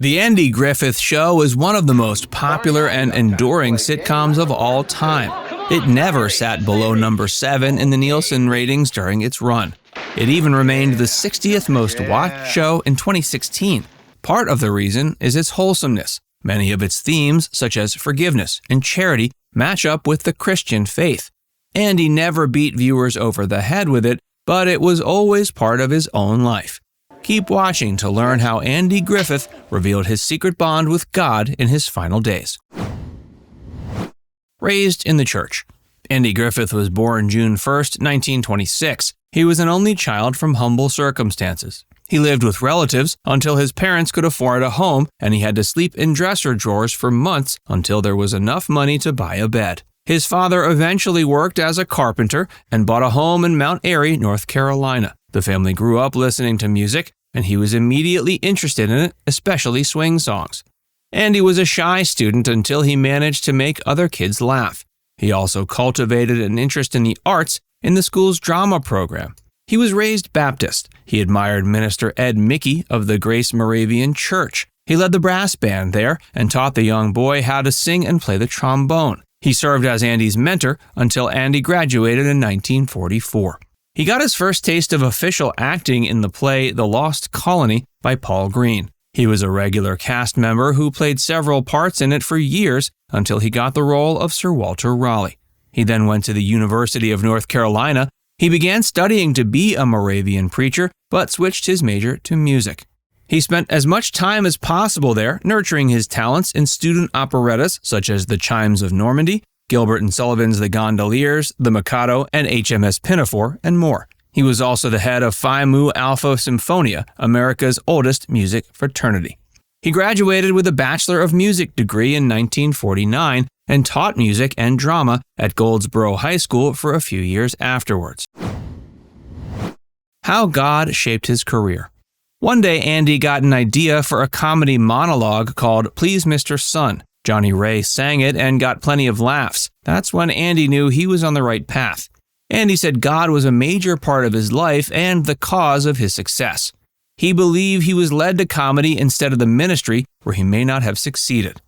The Andy Griffith Show is one of the most popular and enduring sitcoms of all time. It never sat below number 7 in the Nielsen ratings during its run. It even remained the 60th most watched show in 2016. Part of the reason is its wholesomeness. Many of its themes, such as forgiveness and charity, match up with the Christian faith. Andy never beat viewers over the head with it, but it was always part of his own life. Keep watching to learn how Andy Griffith revealed his secret bond with God in his final days. Raised in the church. Andy Griffith was born June 1, 1926. He was an only child from humble circumstances. He lived with relatives until his parents could afford a home, and he had to sleep in dresser drawers for months until there was enough money to buy a bed. His father eventually worked as a carpenter and bought a home in Mount Airy, North Carolina. The family grew up listening to music, and he was immediately interested in it, especially swing songs. Andy was a shy student until he managed to make other kids laugh. He also cultivated an interest in the arts in the school's drama program. He was raised Baptist. He admired Minister Ed Mickey of the Grace Moravian Church. He led the brass band there and taught the young boy how to sing and play the trombone. He served as Andy's mentor until Andy graduated in 1944. He got his first taste of official acting in the play The Lost Colony by Paul Green. He was a regular cast member who played several parts in it for years until he got the role of Sir Walter Raleigh. He then went to the University of North Carolina. He began studying to be a Moravian preacher, but switched his major to music. He spent as much time as possible there, nurturing his talents in student operettas such as The Chimes of Normandy, Gilbert and Sullivan's The Gondoliers, The Mikado, and HMS Pinafore, and more. He was also the head of Phi Mu Alpha Symphonia, America's oldest music fraternity. He graduated with a Bachelor of Music degree in 1949 and taught music and drama at Goldsboro High School for a few years afterwards. How God shaped his career. One day, Andy got an idea for a comedy monologue called Please Mr. Sun. Johnny Ray sang it and got plenty of laughs. That's when Andy knew he was on the right path. Andy said God was a major part of his life and the cause of his success. He believed he was led to comedy instead of the ministry where he may not have succeeded.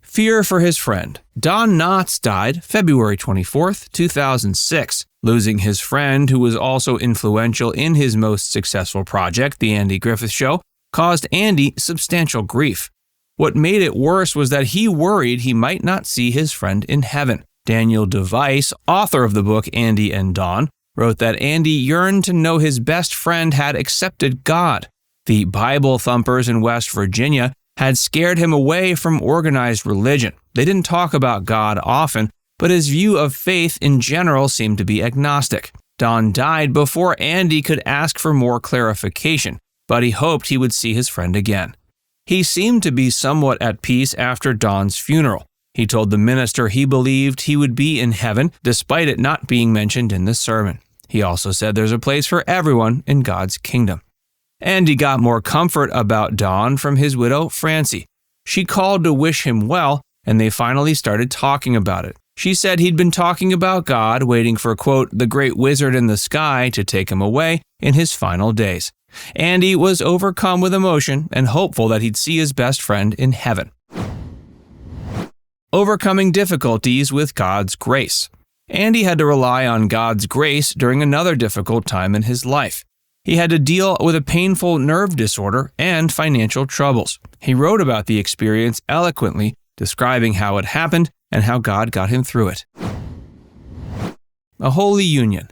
Fear for his friend. Don Knotts died February 24, 2006. Losing his friend, who was also influential in his most successful project, The Andy Griffith Show, caused Andy substantial grief. What made it worse was that he worried he might not see his friend in heaven. Daniel DeVice, author of the book Andy and Don, wrote that Andy yearned to know his best friend had accepted God. The Bible thumpers in West Virginia had scared him away from organized religion. They didn't talk about God often, but his view of faith in general seemed to be agnostic. Don died before Andy could ask for more clarification, but he hoped he would see his friend again. He seemed to be somewhat at peace after Don's funeral. He told the minister he believed he would be in heaven, despite it not being mentioned in the sermon. He also said there's a place for everyone in God's kingdom. Andy got more comfort about Don from his widow, Francie. She called to wish him well, and they finally started talking about it. She said he'd been talking about God, waiting for, quote, the great wizard in the sky to take him away in his final days. Andy was overcome with emotion and hopeful that he'd see his best friend in heaven. Overcoming difficulties with God's grace. Andy had to rely on God's grace during another difficult time in his life. He had to deal with a painful nerve disorder and financial troubles. He wrote about the experience eloquently, describing how it happened and how God got him through it. A holy union.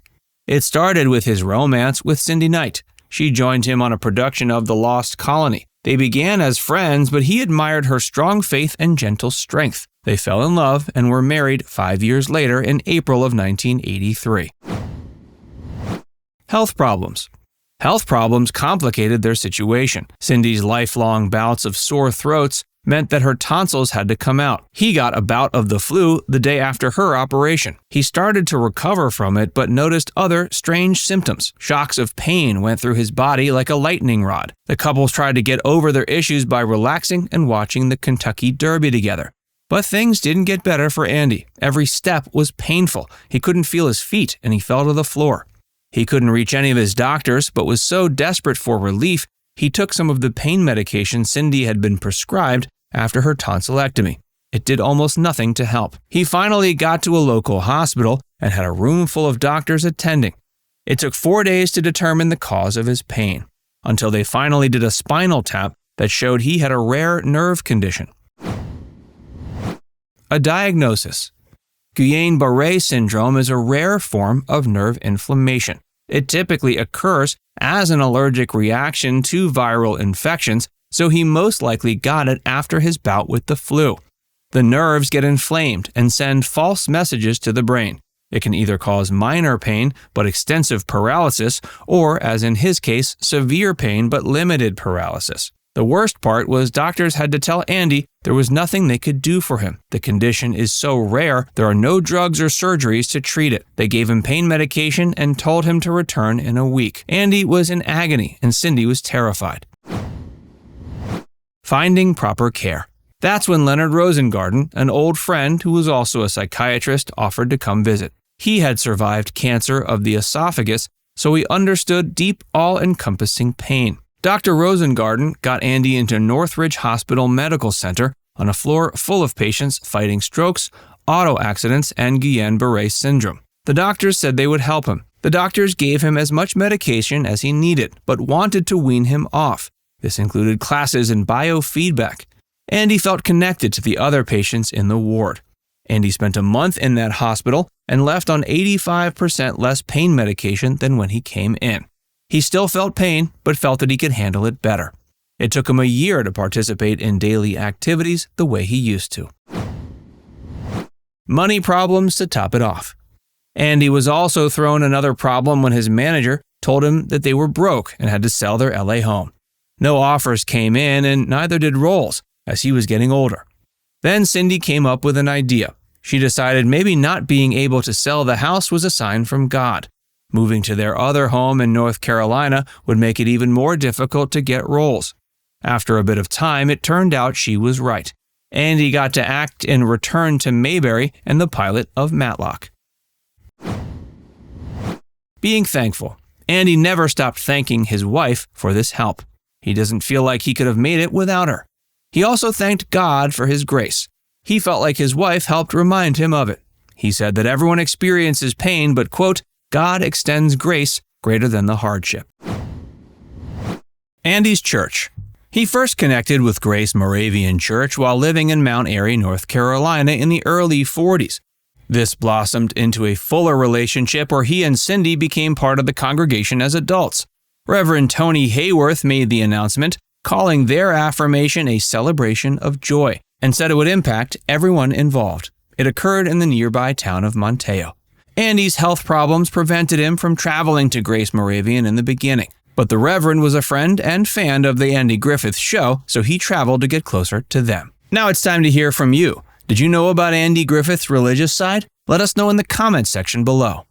It started with his romance with Cindy Knight. She joined him on a production of The Lost Colony. They began as friends, but he admired her strong faith and gentle strength. They fell in love and were married 5 years later in April of 1983. Health problems. Health problems complicated their situation. Cindy's lifelong bouts of sore throats meant that her tonsils had to come out. He got a bout of the flu the day after her operation. He started to recover from it, but noticed other strange symptoms. Shocks of pain went through his body like a lightning rod. The couples tried to get over their issues by relaxing and watching the Kentucky Derby together. But things didn't get better for Andy. Every step was painful. He couldn't feel his feet, and he fell to the floor. He couldn't reach any of his doctors, but was so desperate for relief, He took some of the pain medication Cindy had been prescribed after her tonsillectomy. It did almost nothing to help. He finally got to a local hospital and had a room full of doctors attending. It took 4 days to determine the cause of his pain, until they finally did a spinal tap that showed he had a rare nerve condition. A diagnosis. Guillain-Barré syndrome is a rare form of nerve inflammation. It typically occurs as an allergic reaction to viral infections, so he most likely got it after his bout with the flu. The nerves get inflamed and send false messages to the brain. It can either cause minor pain but extensive paralysis, or, as in his case, severe pain but limited paralysis. The worst part was doctors had to tell Andy there was nothing they could do for him. The condition is so rare, there are no drugs or surgeries to treat it. They gave him pain medication and told him to return in a week. Andy was in agony and Cindy was terrified. Finding proper care. That's when Leonard Rosengarten, an old friend who was also a psychiatrist, offered to come visit. He had survived cancer of the esophagus, so he understood deep, all-encompassing pain. Dr. Rosengarten got Andy into Northridge Hospital Medical Center on a floor full of patients fighting strokes, auto accidents, and Guillain-Barré syndrome. The doctors said they would help him. The doctors gave him as much medication as he needed, but wanted to wean him off. This included classes in biofeedback. Andy felt connected to the other patients in the ward. Andy spent a month in that hospital and left on 85% less pain medication than when he came in. He still felt pain, but felt that he could handle it better. It took him a year to participate in daily activities the way he used to. Money problems to top it off. Andy was also thrown another problem when his manager told him that they were broke and had to sell their LA home. No offers came in, and neither did roles, as he was getting older. Then Cindy came up with an idea. She decided maybe not being able to sell the house was a sign from God. Moving to their other home in North Carolina would make it even more difficult to get roles. After a bit of time, it turned out she was right. Andy got to act in Return to Mayberry and the pilot of Matlock. Being thankful. Andy never stopped thanking his wife for this help. He doesn't feel like he could have made it without her. He also thanked God for his grace. He felt like his wife helped remind him of it. He said that everyone experiences pain, but, quote, God extends grace greater than the hardship. Andy's church. He first connected with Grace Moravian Church while living in Mount Airy, North Carolina in the early 40s. This blossomed into a fuller relationship where he and Cindy became part of the congregation as adults. Reverend Tony Hayworth made the announcement, calling their affirmation a celebration of joy, and said it would impact everyone involved. It occurred in the nearby town of Monteo. Andy's health problems prevented him from traveling to Grace Moravian in the beginning, but the Reverend was a friend and fan of the Andy Griffith Show, so he traveled to get closer to them. Now it's time to hear from you. Did you know about Andy Griffith's religious side? Let us know in the comments section below.